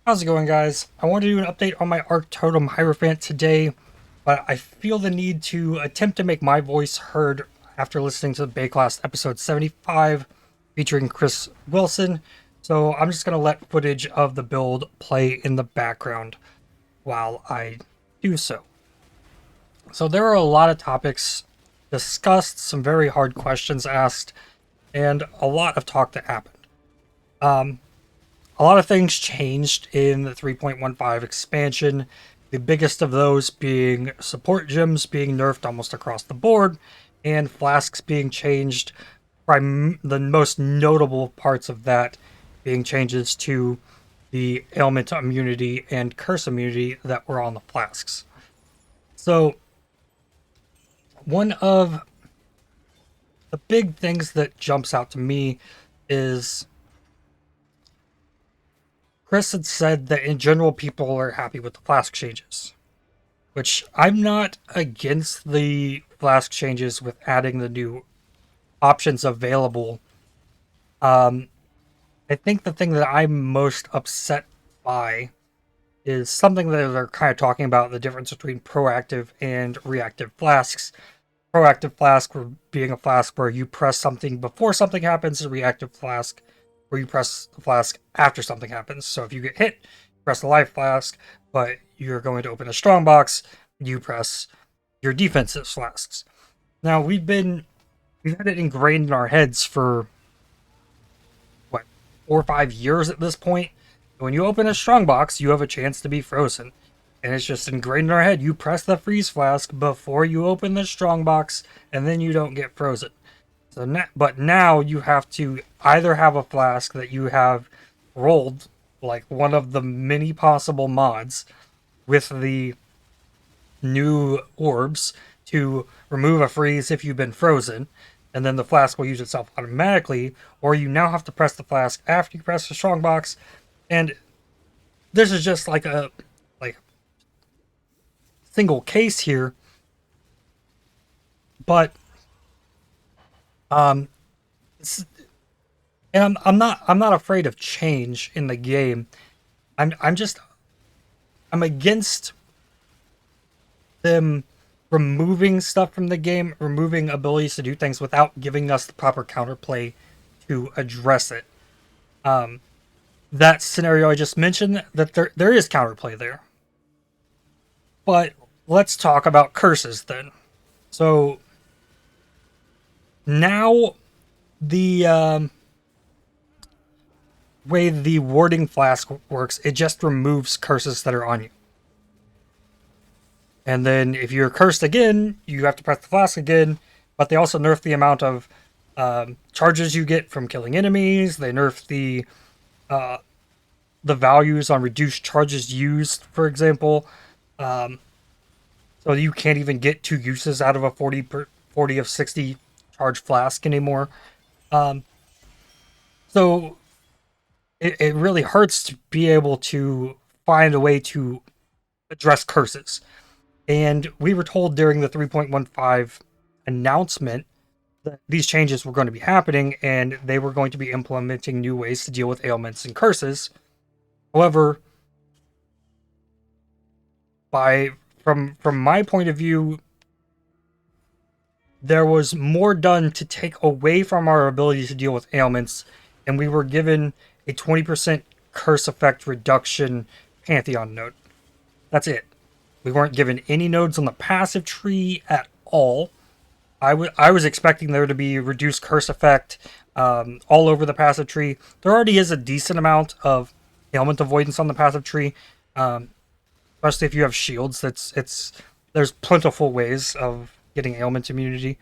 How's it going, guys? I want to do an update on my Arc Totem Hierophant today, but I feel the need to attempt to make my voice heard after listening to the Baeclast episode 75 featuring Chris Wilson. So I'm just going to let footage of the build play in the background while I do so. So there are a lot of topics discussed, some very hard questions asked, and a lot of talk that happened. A lot of things changed in the 3.15 expansion, the biggest of those being support gems being nerfed almost across the board, and flasks being changed. The most notable parts of that being changes to the ailment immunity and curse immunity that were on the flasks. So, one of the big things that jumps out to me is Chris had said that in general people are happy with the flask changes, which I'm not against the flask changes with adding the new options available. I think the thing that I'm most upset by is something that they're kind of talking about, the difference between proactive and reactive flasks. Proactive flask being a flask where you press something before something happens, a reactive flask where you press the flask after something happens. So if you get hit, press the life flask, but you're going to open a strong box, you press your defensive flasks. Now we've had it ingrained in our heads for what, 4 or 5 years at this point. When you open a strong box, you have a chance to be frozen. And it's just ingrained in our head. You press the freeze flask before you open the strong box, and then you don't get frozen. But now you have to either have a flask that you have rolled, like one of the many possible mods, with the new orbs to remove a freeze if you've been frozen, and then the flask will use itself automatically, or you now have to press the flask after you press the strong box, and this is just like a single case here, but um and I'm not afraid of change in the game. I'm against them removing stuff from the game, removing abilities to do things without giving us the proper counterplay to address it. That scenario I just mentioned, that there is counterplay there. But let's talk about curses then. So now the way the warding flask works, it just removes curses that are on you. And then if you're cursed again, you have to press the flask again. But they also nerf the amount of charges you get from killing enemies. They nerf the values on reduced charges used, for example. So you can't even get 2 uses out of a 40 of 60 charge flask anymore. So it really hurts to be able to find a way to address curses. And we were told during the 3.15 announcement that these changes were going to be happening and they were going to be implementing new ways to deal with ailments and curses. However, from my point of view, there was more done to take away from our ability to deal with ailments, and we were given a 20% curse effect reduction Pantheon node. That's it. We weren't given any nodes on the passive tree at all. I was expecting there to be reduced curse effect all over the passive tree. There already is a decent amount of ailment avoidance on the passive tree, especially if you have shields. There's plentiful ways of getting ailment immunity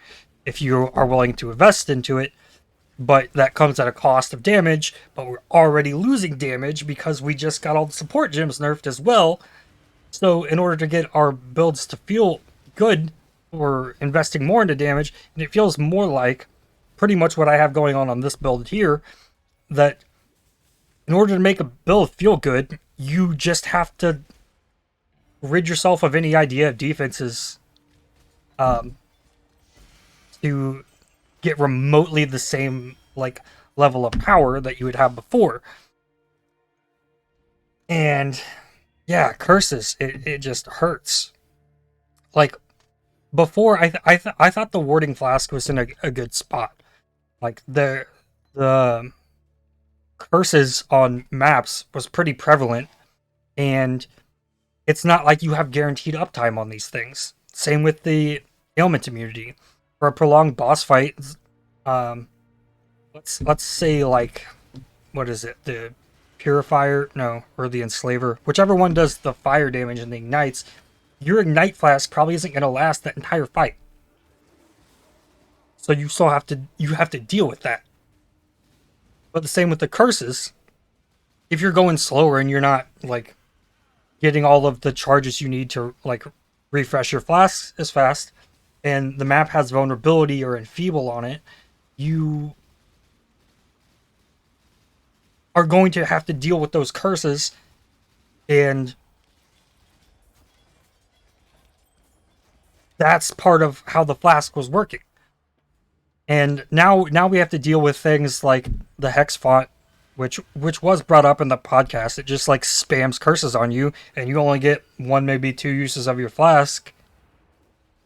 if you are willing to invest into it. But that comes at a cost of damage, but we're already losing damage because we just got all the support gems nerfed as well. So in order to get our builds to feel good, we're investing more into damage, and it feels more like pretty much what I have going on this build here, that in order to make a build feel good, you just have to rid yourself of any idea of defenses to get remotely the same level of power that you would have before. And yeah, curses, it just hurts. Like before, I thought the warding flask was in a good spot. Like the curses on maps was pretty prevalent, and it's not like you have guaranteed uptime on these things. Same with the ailment immunity. For a prolonged boss fight, um, let's say like what is it? The purifier? No, or the enslaver. Whichever one does the fire damage and the ignites, your ignite flask probably isn't gonna last that entire fight. So you have to deal with that. But the same with the curses. If you're going slower and you're not like getting all of the charges you need to like refresh your flasks as fast, and the map has vulnerability or enfeeble on it, you are going to have to deal with those curses, and that's part of how the flask was working. And now we have to deal with things like the hex font, which was brought up in the podcast. It just like spams curses on you, and you only get one, maybe two uses of your flask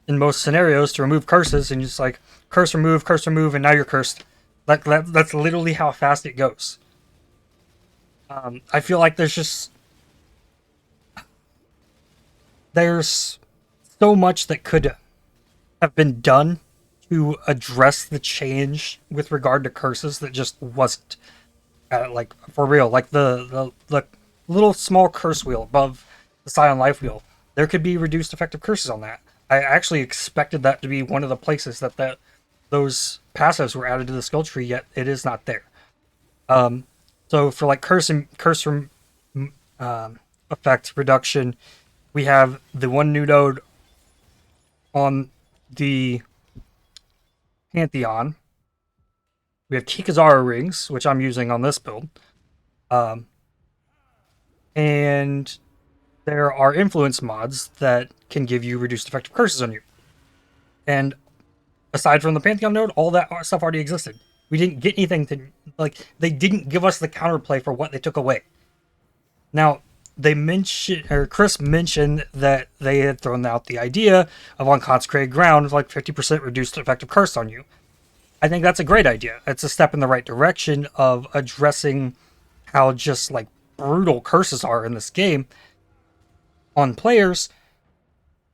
in most scenarios to remove curses, and you just like curse remove, and now you're cursed. That's literally how fast it goes. I feel like there's so much that could have been done to address the change with regard to curses that just wasn't. Like for real, like the little small curse wheel above the Scion Life wheel, there could be reduced effective curses on that. I actually expected that to be one of the places that those passives were added to the skill tree, yet it is not there. Um, so for like curse effect reduction, we have the one new node on the Pantheon. We have Kikazara rings, which I'm using on this build. Um, and there are influence mods that can give you reduced effective curses on you. And aside from the Pantheon node, all that stuff already existed. We didn't get anything to like. They didn't give us the counterplay for what they took away. Now they mentioned, or Chris mentioned that they had thrown out the idea of on consecrated ground like 50% reduced effective curse on you. I think that's a great idea. It's a step in the right direction of addressing how just like brutal curses are in this game on players.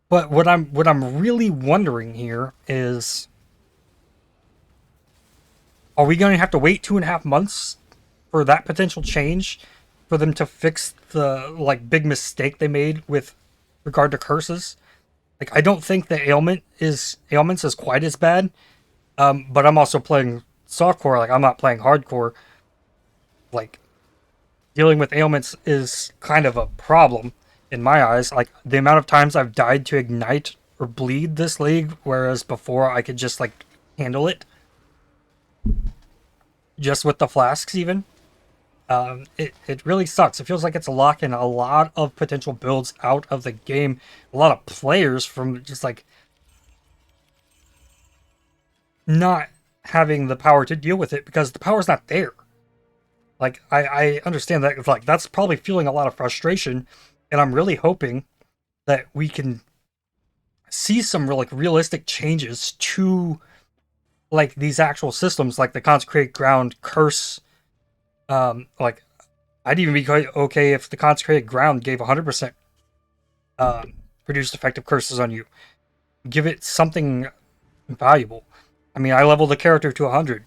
But what I'm really wondering here is, are we going to have to wait 2.5 months for that potential change for them to fix the like big mistake they made with regard to curses? Like I don't think the ailments is quite as bad. But I'm also playing softcore. Like I'm not playing hardcore. Like dealing with ailments is kind of a problem in my eyes. Like the amount of times I've died to ignite or bleed this league, whereas before I could just like handle it just with the flasks even. It really sucks. It feels like it's locking a lot of potential builds out of the game. A lot of players from just like not having the power to deal with it because the power's not there. Like I understand that like that's probably fueling a lot of frustration, and I'm really hoping that we can see some real, like realistic changes to like these actual systems, like the consecrated ground curse. Like I'd even be quite okay if the consecrated ground gave 100% reduced effective curses on you. Give it something valuable. I mean, I leveled the character to 100,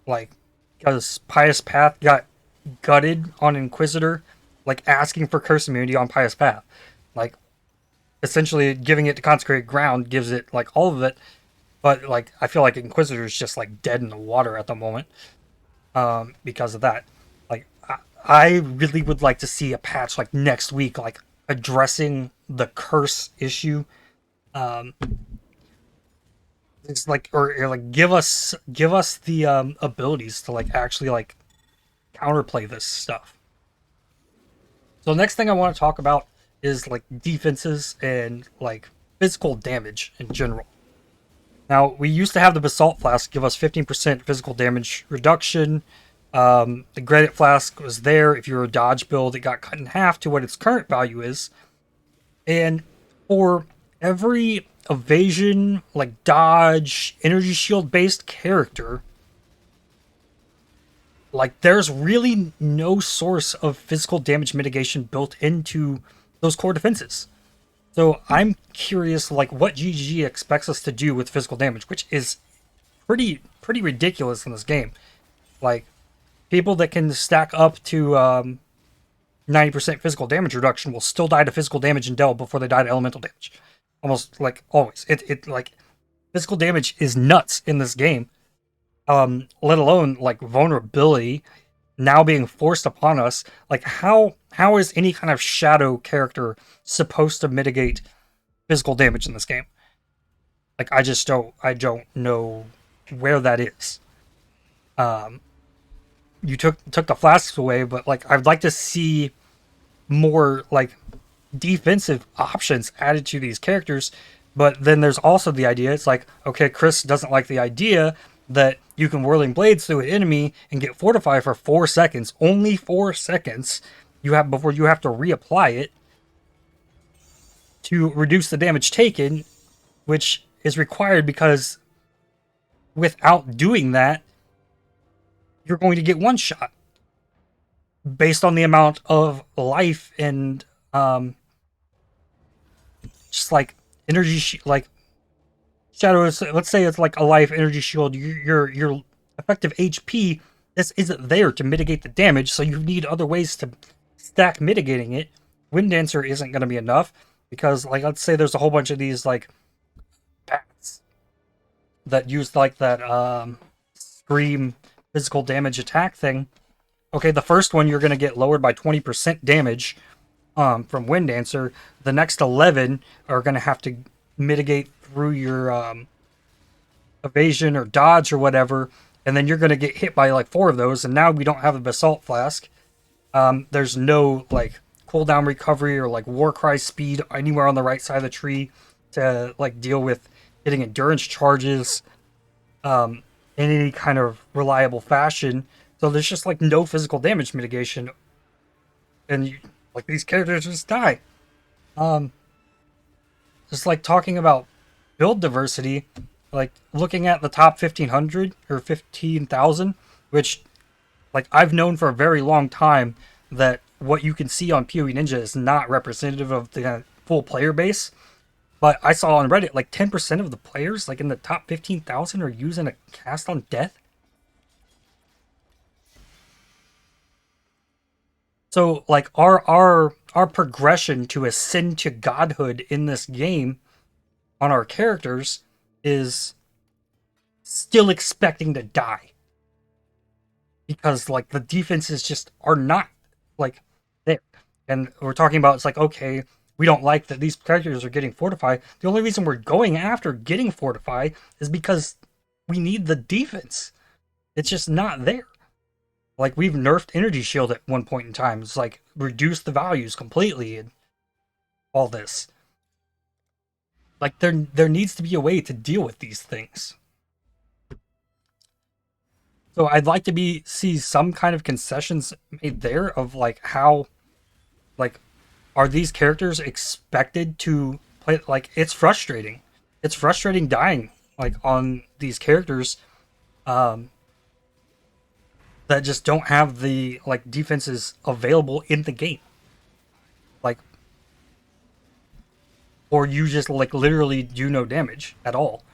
like because Pious Path got gutted on Inquisitor, like asking for curse immunity on Pious Path. Like essentially giving it to consecrated ground gives it like all of it, but like I feel like Inquisitor is just like dead in the water at the moment because of that. Like I really would like to see a patch like next week, like addressing the curse issue. Um, it's like or like give us the abilities to like actually like counterplay this stuff. So the next thing I want to talk about is like defenses and like physical damage in general. Now we used to have the basalt flask give us 15% physical damage reduction The granite flask was there. If you were a dodge build, it got cut in half to what its current value is. And for every evasion, like dodge, energy shield based character, like there's really no source of physical damage mitigation built into those core defenses. So I'm curious, like what GG expects us to do with physical damage, which is pretty ridiculous in this game. Like people that can stack up to 90% physical damage reduction will still die to physical damage and delve before they die to elemental damage. Almost like always. It like physical damage is nuts in this game. Let alone like vulnerability now being forced upon us. Like how is any kind of shadow character supposed to mitigate physical damage in this game? Like I don't know where that is. You took the flasks away, but like I'd like to see more like defensive options added to these characters. But then there's also the idea, it's like, okay, Chris doesn't like the idea that you can whirling blades through an enemy and get fortify for 4 seconds, only 4 seconds you have before you have to reapply it to reduce the damage taken, which is required because without doing that, you're going to get one shot based on the amount of life and just like energy like shadow is, let's say it's like a life energy shield, your effective HP, this isn't there to mitigate the damage, so you need other ways to stack mitigating it. Wind Dancer isn't going to be enough because like let's say there's a whole bunch of these like bats that use like that scream physical damage attack thing. Okay, the first one you're going to get lowered by 20% damage from Wind Dancer. The next 11 are going to have to mitigate through your evasion or dodge or whatever, and then you're going to get hit by like 4 of those, and now we don't have a Basalt Flask. There's no like cooldown recovery or like Warcry speed anywhere on the right side of the tree to like deal with hitting endurance charges in any kind of reliable fashion. So there's just like no physical damage mitigation, and like these characters just die. Just like talking about build diversity, like looking at the top 1500 or 15,000, which like I've known for a very long time that what you can see on PoE Ninja is not representative of the full player base. But I saw on Reddit like 10% of the players like in the top 15,000 are using a cast on death. So like our progression to ascend to godhood in this game on our characters is still expecting to die because like the defenses just are not like there. And we're talking about, it's like, okay, we don't like that these characters are getting fortified. The only reason we're going after getting fortified is because we need the defense. It's just not there. Like we've nerfed energy shield at one point in time. It's like reduced the values completely and all this. Like there needs to be a way to deal with these things. So I'd like to see some kind of concessions made there of like how, like, are these characters expected to play? Like it's frustrating. It's frustrating dying like on these characters that just don't have the like defenses available in the game. Like, or you just like literally do no damage at all.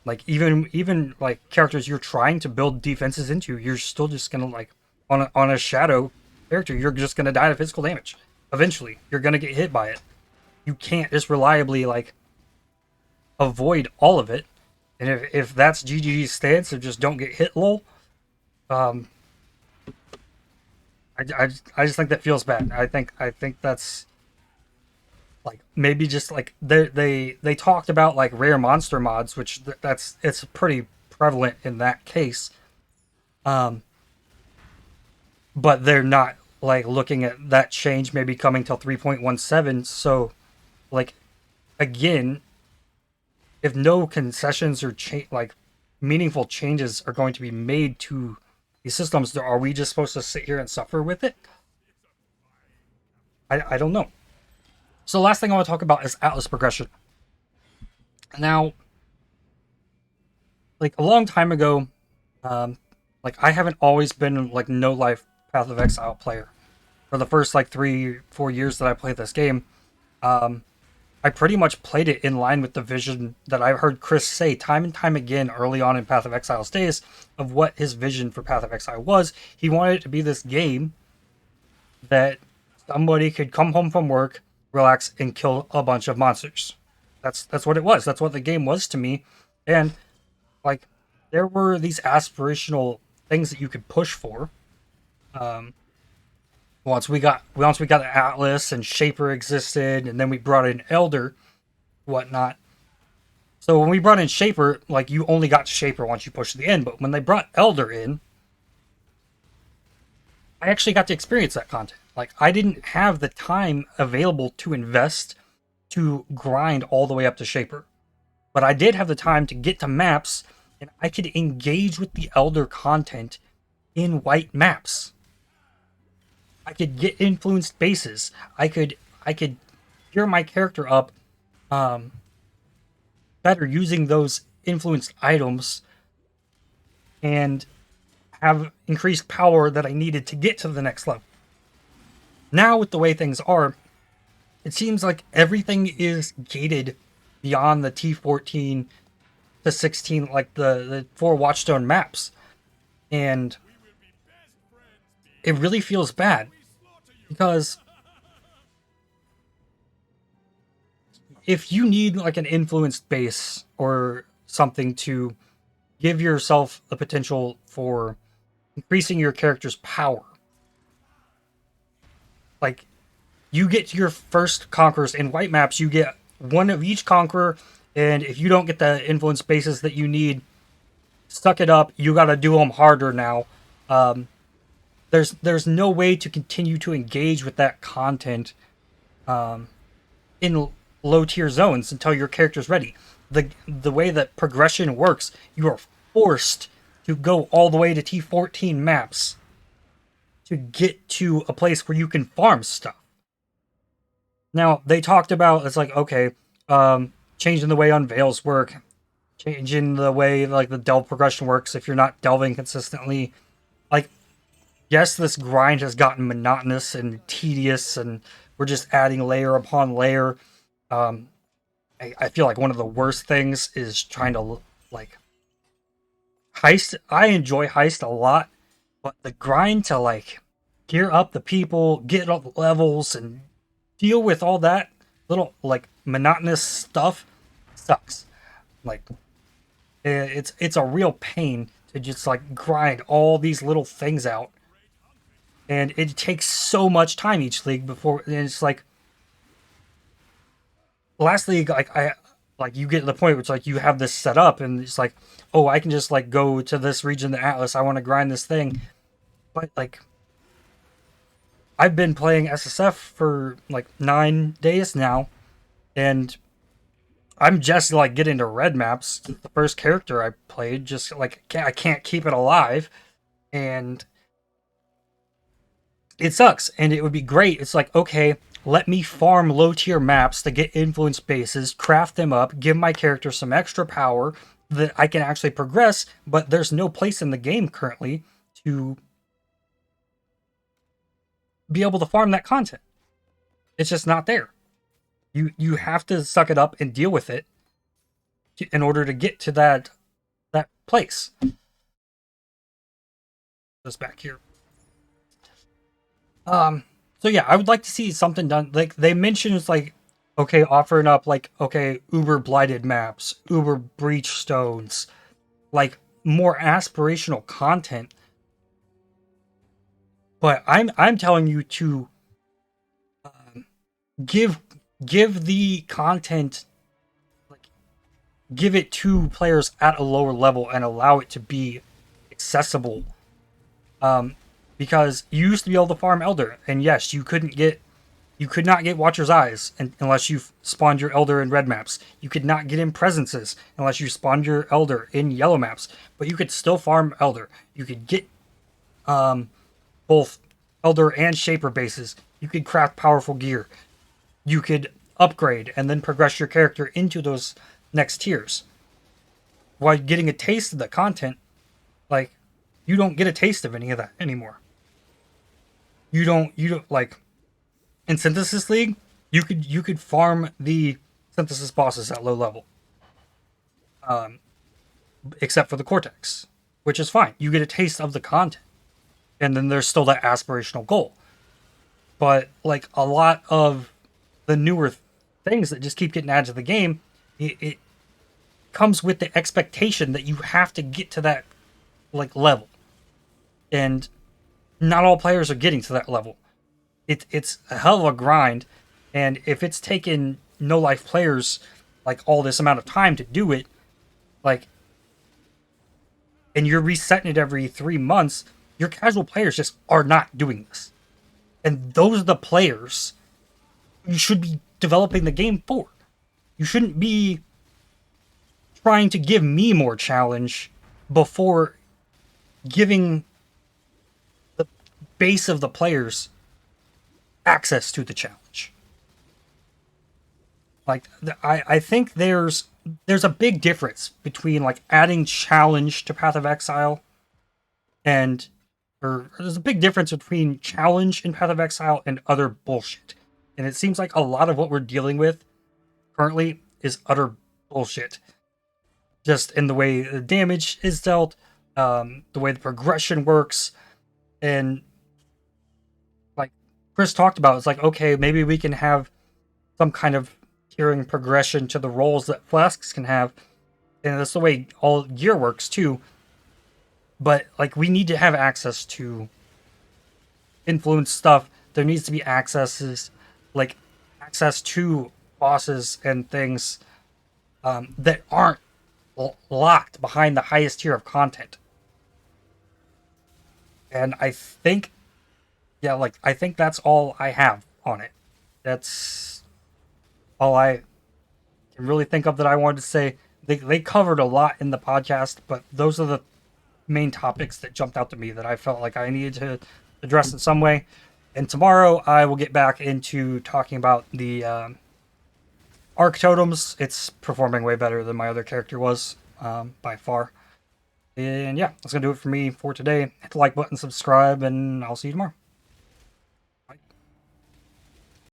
Like even like characters you're trying to build defenses into, you're still just gonna like on a shadow character, you're just gonna die to physical damage. Eventually, you're gonna get hit by it. You can't just reliably like avoid all of it. And if that's GG's stance of just don't get hit, lol, um, I just think that feels bad. I think that's like maybe just like they talked about like rare monster mods, which that's it's pretty prevalent in that case. Um, but they're not like looking at that change maybe coming till 3.17. So like again, if no concessions or like meaningful changes are going to be made to these systems, are we just supposed to sit here and suffer with it? I don't know. So the last thing I want to talk about is Atlas progression. Now, like a long time ago, like I haven't always been like no life Path of Exile player. For the first like 3-4 years that I played this game, I pretty much played it in line with the vision that I heard Chris say time and time again early on in Path of Exile's days of what his vision for Path of Exile was. He wanted it to be this game that somebody could come home from work, relax, and kill a bunch of monsters. That's what it was. That's what the game was to me. And like there were these aspirational things that you could push for. Um, once we got Atlas and Shaper existed, and then we brought in Elder, whatnot. So when we brought in Shaper, like you only got Shaper once you pushed the end. But when they brought Elder in, I actually got to experience that content. Like I didn't have the time available to invest to grind all the way up to Shaper, but I did have the time to get to maps, and I could engage with the Elder content in white maps. I could get influenced bases. I could gear my character up um, better using those influenced items and have increased power that I needed to get to the next level. Now, with the way things are, it seems like everything is gated beyond the T14 to 16, like the 4 Watchstone maps. And it really feels bad because if you need like an influenced base or something to give yourself the potential for increasing your character's power, like you get to your first conquerors in white maps, you get one of each conqueror, and if you don't get the influence bases that you need, suck it up. You got to do them harder now. Um, there's no way to continue to engage with that content in low tier zones until your character's ready. The way that progression works, you are forced to go all the way to T14 maps to get to a place where you can farm stuff. Now they talked about it's like okay, changing the way unveils work, changing the way like the delve progression works if you're not delving consistently. Like yes, this grind has gotten monotonous and tedious, and we're just adding layer upon layer. Um, I feel like one of the worst things is trying to like heist. I enjoy heist a lot, but the grind to like gear up the people, get up the levels, and deal with all that little like monotonous stuff sucks. Like it's a real pain to just like grind all these little things out, and it takes so much time each league before. And it's like last league, like I like you get to the point where it's like you have this set up, and it's like, oh, I can just like go to this region, the Atlas. I want to grind this thing, but like I've been playing SSF for like 9 days now, and I'm just like getting to red maps. The first character I played, just like I can't keep it alive, and it sucks. And it would be great. It's like okay, let me farm low tier maps to get influence bases, craft them up, give my character some extra power that I can actually progress. But there's no place in the game currently to be able to farm that content. It's just not there. You have to suck it up and deal with it in order to get to that place. This back here. So yeah, I would like to see something done. Like they mentioned, it's like okay, offering up like okay, Uber blighted maps, Uber breach stones, like more aspirational content. But I'm telling you to give give the content, like give it to players at a lower level and allow it to be accessible. Because you used to be able to farm Elder, and yes, you could not get Watcher's Eyes unless you spawned your Elder in red maps. You could not get in Presences unless you spawned your Elder in yellow maps. But you could still farm Elder. You could get both Elder and Shaper bases. You could craft powerful gear. You could upgrade and then progress your character into those next tiers. While getting a taste of the content, like, you don't get a taste of any of that anymore. You don't like in Synthesis League, you could farm the synthesis bosses at low level. Except for the Cortex, which is fine. You get a taste of the content. And then there's still that aspirational goal. But like a lot of the newer things that just keep getting added to the game, it comes with the expectation that you have to get to that like level. And not all players are getting to that level. It's a hell of a grind, and if it's taken no life players like all this amount of time to do it, like, and you're resetting it every 3 months, your casual players just are not doing this. And those are the players you should be developing the game for. You shouldn't be trying to give me more challenge before giving the base of the players access to the challenge. Like, I think there's a big difference between like adding challenge to Path of Exile and or there's a big difference between challenge in Path of Exile and other bullshit. And it seems like a lot of what we're dealing with currently is utter bullshit. Just in the way the damage is dealt, the way the progression works, and like Chris talked about, it's like, okay, maybe we can have some kind of tiering progression to the roles that flasks can have, and that's the way all gear works too. But like, we need to have access to influence stuff. There needs to be like access to bosses and things that aren't locked behind the highest tier of content. And I think, yeah, like I think that's all I have on it. That's all I can really think of that I wanted to say. They covered a lot in the podcast, but those are the main topics that jumped out to me that I felt like I needed to address in some way. And tomorrow I will get back into talking about the Arc Totems. It's performing way better than my other character was, by far. And yeah, that's going to do it for me for today. Hit the like button, subscribe, and I'll see you tomorrow.